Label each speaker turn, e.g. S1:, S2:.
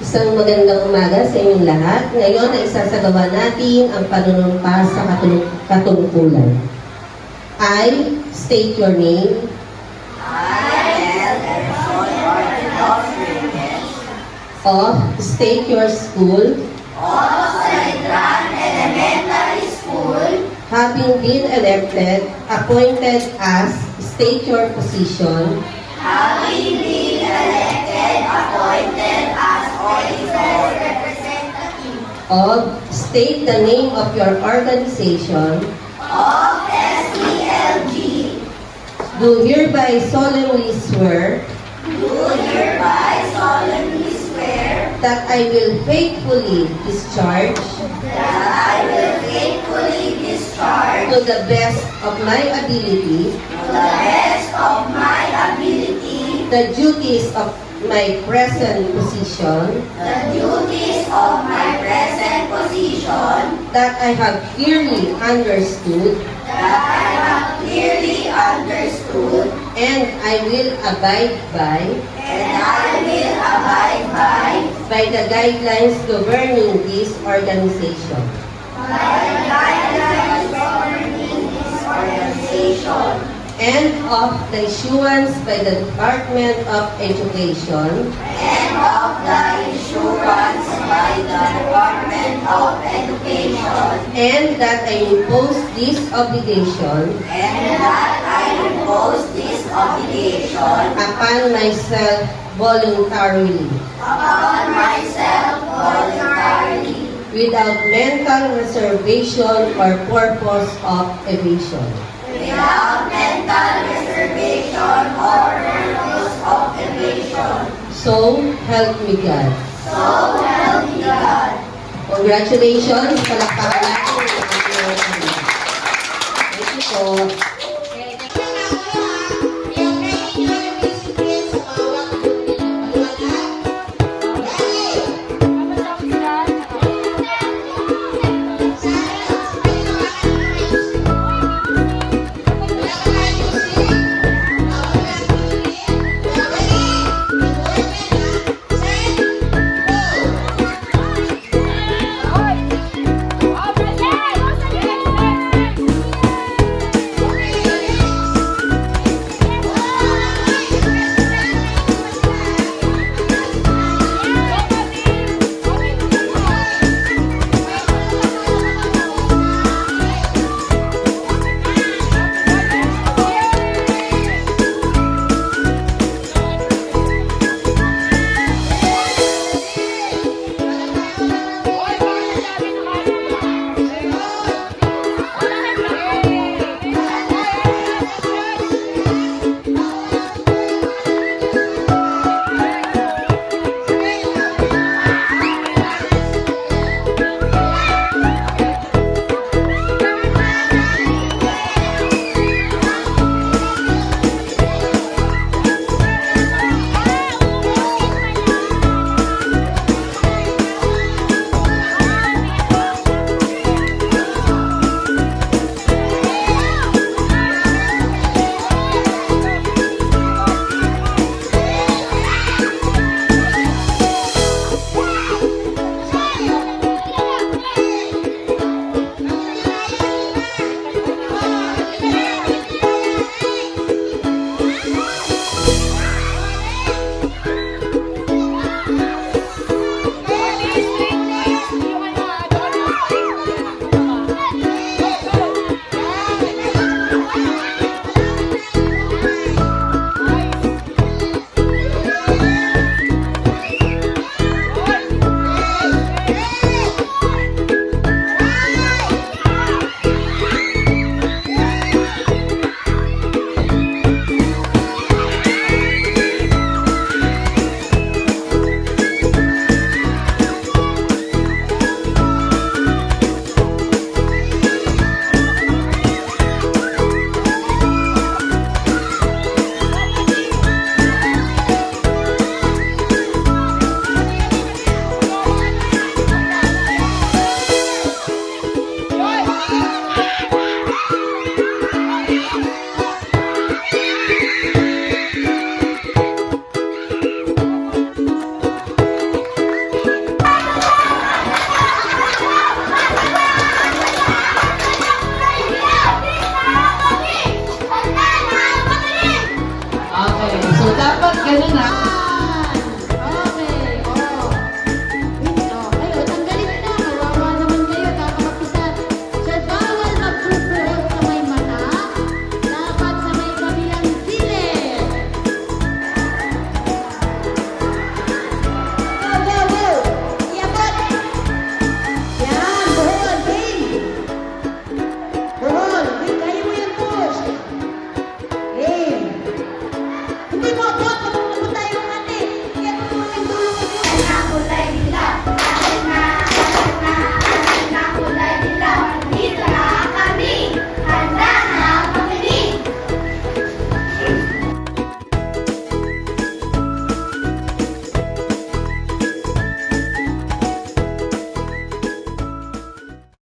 S1: Isang magandang umaga sa inyong lahat. Ngayon ay isasagawa natin ang panunumpa sa katungkulan. I state your name. Of state your school.
S2: Of Saidran Elementary School.
S1: Having been elected, appointed as, state your position.
S2: Having been elected, appointed as auditor representative.
S1: Of, state the name of your organization.
S2: Of SELG.
S1: Do hereby solemnly swear.
S2: Do hereby solemnly swear.
S1: That I will faithfully discharge.
S2: That I will faithfully discharge.
S1: To the best of my ability.
S2: To the best of my ability.
S1: The duties of my present position.
S2: The duties of my present position.
S1: That I have clearly understood.
S2: That I have clearly understood.
S1: And I will abide by.
S2: And I will abide
S1: By the guidelines governing this organization.
S2: by the guidelines governing this organization.
S1: And of the issuance by the Department of Education.
S2: And of the issuance by the Department of Education,
S1: and that I impose this obligation
S2: and that I impose this obligation
S1: upon myself voluntarily,
S2: upon myself voluntarily,
S1: without mental reservation or purpose of evasion.
S2: without mental reservation or purpose of evasion.
S1: So, help me God.
S2: So help me God.
S1: Congratulations! Palakpakan natin ang ating mga kandidato. Thank you po.